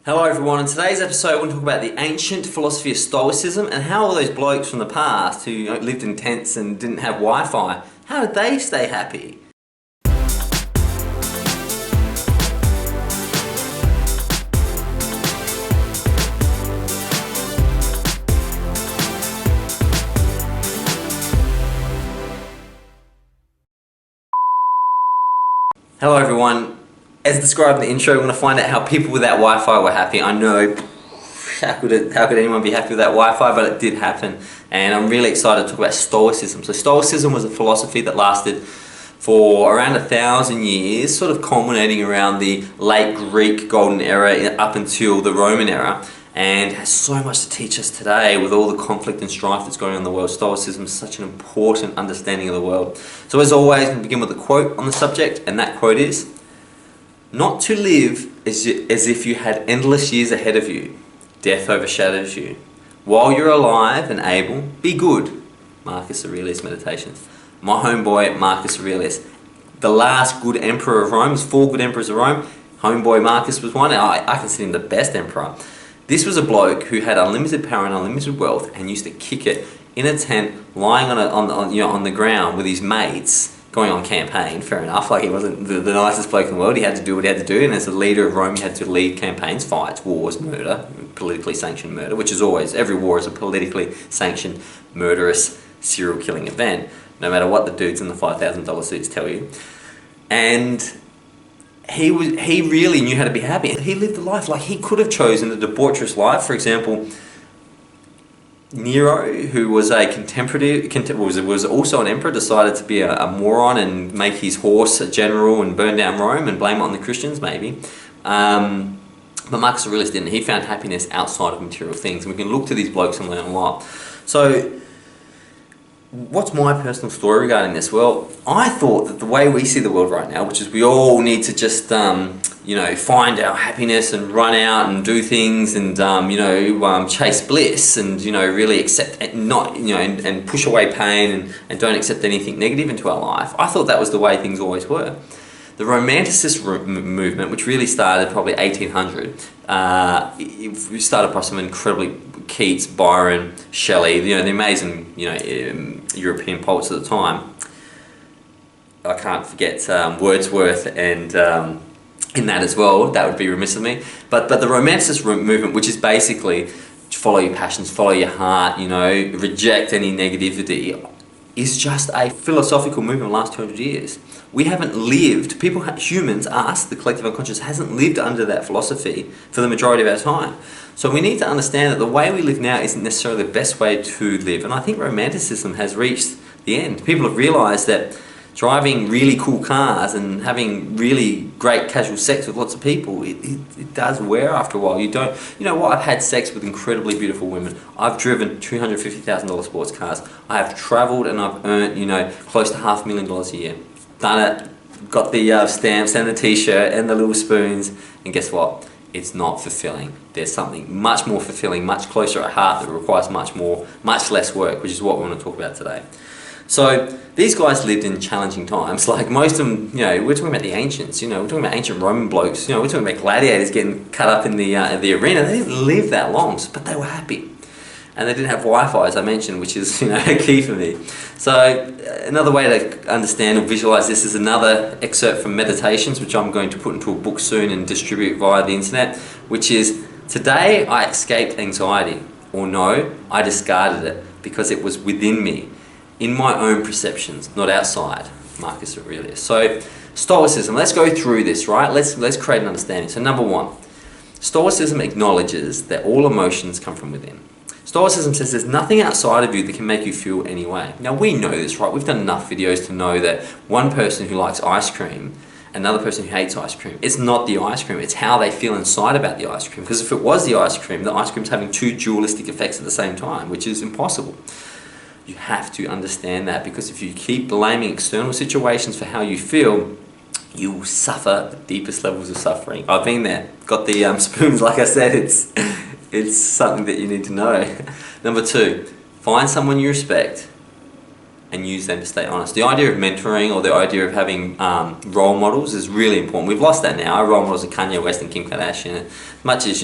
Hello everyone, in today's episode I want to talk about the ancient philosophy of Stoicism and how all those blokes from the past who lived in tents and didn't have Wi-Fi, how did they stay happy? Hello everyone. As described in the intro, we're going to find out how people without Wi-Fi were happy. I know, how could anyone be happy without Wi-Fi, but it did happen. And I'm really excited to talk about Stoicism. So Stoicism was a philosophy that lasted for around 1,000 years, sort of culminating around the late Greek Golden Era up until the Roman era, and has so much to teach us today with all the conflict and strife that's going on in the world. Stoicism is such an important understanding of the world. So as always, we begin with a quote on the subject, and that quote is, "Not to live as if you had endless years ahead of you. Death overshadows you. While you're alive and able, be good." Marcus Aurelius Meditations. My homeboy, Marcus Aurelius. The last good emperor of Rome. There's 4 good emperors of Rome. Homeboy Marcus was one. I consider him the best emperor. This was a bloke who had unlimited power and unlimited wealth and used to kick it in a tent, lying on the ground with his mates, going on campaign. Fair enough, like he wasn't the nicest bloke in the world. He had to do what he had to do, and as the leader of Rome, he had to lead campaigns, fights, wars, murder, politically sanctioned murder, which is always, every war is a politically sanctioned, murderous, serial killing event, no matter what the dudes in the $5,000 suits tell you. And he really knew how to be happy. He lived a life like he could have chosen a debaucherous life. For example, Nero, who was a was also an emperor, decided to be a moron and make his horse a general and burn down Rome and blame it on the Christians, maybe. But Marcus Aurelius didn't. He found happiness outside of material things, and we can look to these blokes and learn a lot. So, what's my personal story regarding this? Well, I thought that the way we see the world right now, which is we all need to just find our happiness and run out and do things and chase bliss and really accept and push away pain and don't accept anything negative into our life. I thought that was the way things always were. The Romanticist movement, which really started probably 1800, it started by some incredibly Keats, Byron, Shelley, the amazing European poets at the time. I can't forget Wordsworth and in that as well. That would be remiss of me. But the Romanticist movement, which is basically follow your passions, follow your heart, reject any negativity, is just a philosophical movement in the last 200 years. We haven't lived, humans, us, the collective unconscious, hasn't lived under that philosophy for the majority of our time. So we need to understand that the way we live now isn't necessarily the best way to live. And I think Romanticism has reached the end. People have realised that driving really cool cars and having really great casual sex with lots of people, it does wear after a while. I've had sex with incredibly beautiful women. I've driven $250,000 sports cars. I have travelled and I've earned, close to $500,000 a year. Done it, got the stamps and the t-shirt and the little spoons, and guess what? It's not fulfilling. There's something much more fulfilling, much closer at heart that requires much less work, which is what we want to talk about today. So these guys lived in challenging times. Like most of them, we're talking about the ancients. We're talking about ancient Roman blokes. We're talking about gladiators getting cut up in the arena. They didn't live that long, but they were happy, and they didn't have Wi-Fi, as I mentioned, which is key for me. So another way to understand or visualize this is another excerpt from Meditations, which I'm going to put into a book soon and distribute via the internet, which is, "Today I escaped anxiety," or "No, I discarded it because it was within me, in my own perceptions, not outside." Marcus Aurelius. So Stoicism, let's go through this, right? Let's create an understanding. So number 1, Stoicism acknowledges that all emotions come from within. Stoicism says there's nothing outside of you that can make you feel any way. Now we know this, right? We've done enough videos to know that one person who likes ice cream, another person who hates ice cream, it's not the ice cream, it's how they feel inside about the ice cream. Because if it was the ice cream's having 2 dualistic effects at the same time, which is impossible. You have to understand that, because if you keep blaming external situations for how you feel, you will suffer the deepest levels of suffering. I've been there, got the spoons, like I said, it's something that you need to know. Number 2, find someone you respect and use them to stay honest. The idea of mentoring or the idea of having role models is really important. We've lost that now. Our role models are Kanye West and Kim Kardashian. Much as,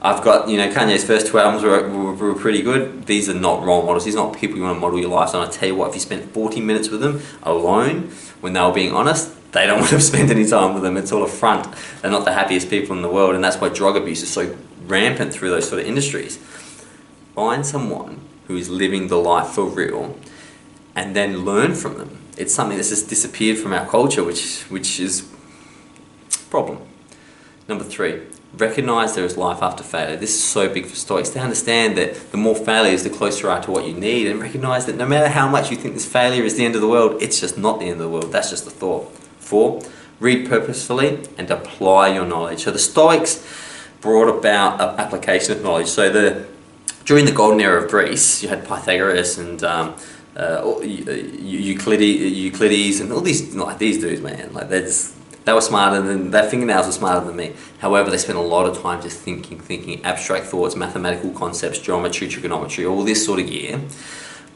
I've got, Kanye's first two albums were pretty good. These are not role models. These are not people you want to model your life on. I tell you what, if you spent 40 minutes with them alone when they were being honest, they don't want to spend any time with them. It's all a front. They're not the happiest people in the world, and that's why drug abuse is so rampant through those sort of industries. Find someone who is living the life for real and then learn from them. It's something that's just disappeared from our culture, which is a problem. Number 3, recognize there is life after failure. This is so big for Stoics. They understand that the more failures, the closer you are to what you need, and recognize that no matter how much you think this failure is the end of the world, it's just not the end of the world. That's just a thought. 4, read purposefully and apply your knowledge. So the Stoics brought about an application of knowledge. So during the golden era of Greece, you had Pythagoras and Euclides and all these dudes, man. They were smarter than, their fingernails were smarter than me. However, they spent a lot of time just thinking abstract thoughts, mathematical concepts, geometry, trigonometry, all this sort of gear.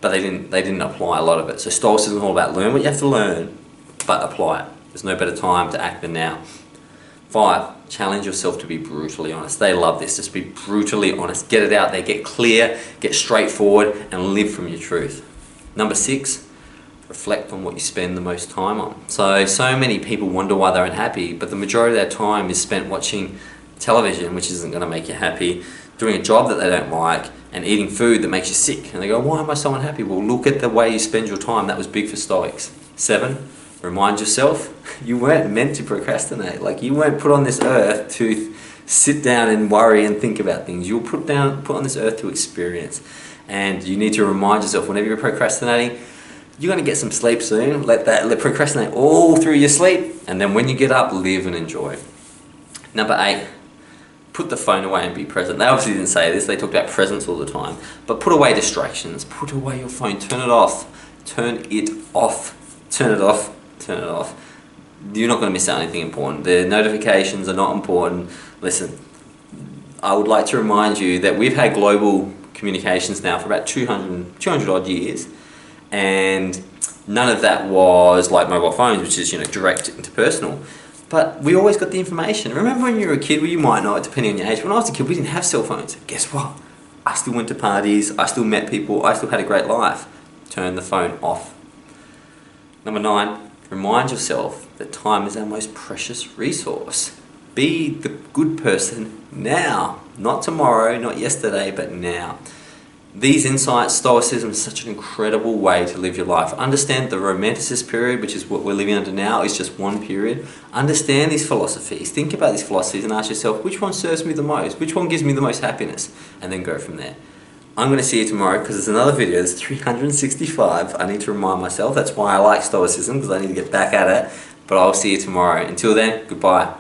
But they didn't apply a lot of it. So Stoicism is all about learn what you have to learn, but apply it. There's no better time to act than now. 5, challenge yourself to be brutally honest. They love this. Just be brutally honest. Get it out there. Get clear. Get straightforward and live from your truth. Number 6, reflect on what you spend the most time on. So many people wonder why they're unhappy, but the majority of their time is spent watching television, which isn't going to make you happy, doing a job that they don't like, and eating food that makes you sick. And they go, why am I so unhappy? Well, look at the way you spend your time. That was big for Stoics. 7, remind yourself you weren't meant to procrastinate. Like, you weren't put on this earth to sit down and worry and think about things. You were put on this earth to experience. And you need to remind yourself whenever you're procrastinating, you're going to get some sleep soon. Let procrastinate all through your sleep, and then when you get up, live and enjoy. Number 8, put the phone away and be present. They obviously didn't say this. They talked about presence all the time. But put away distractions. Put away your phone. Turn it off. Turn it off. Turn it off. Turn it off. You're not going to miss out on anything important. The notifications are not important. Listen, I would like to remind you that we've had global communications now for about 200 odd years. And none of that was like mobile phones, which is, direct interpersonal. But we always got the information. Remember when you were a kid? Well, you might know it depending on your age. When I was a kid, we didn't have cell phones. Guess what? I still went to parties. I still met people. I still had a great life. Turn the phone off. Number 9, remind yourself that time is our most precious resource. Be the good person now. Not tomorrow, not yesterday, but now. These insights, Stoicism is such an incredible way to live your life. Understand the Romanticist period, which is what we're living under now, is just one period. Understand these philosophies. Think about these philosophies and ask yourself, which one serves me the most? Which one gives me the most happiness? And then go from there. I'm going to see you tomorrow because there's another video. There's 365. I need to remind myself. That's why I like Stoicism, because I need to get back at it. But I'll see you tomorrow. Until then, goodbye.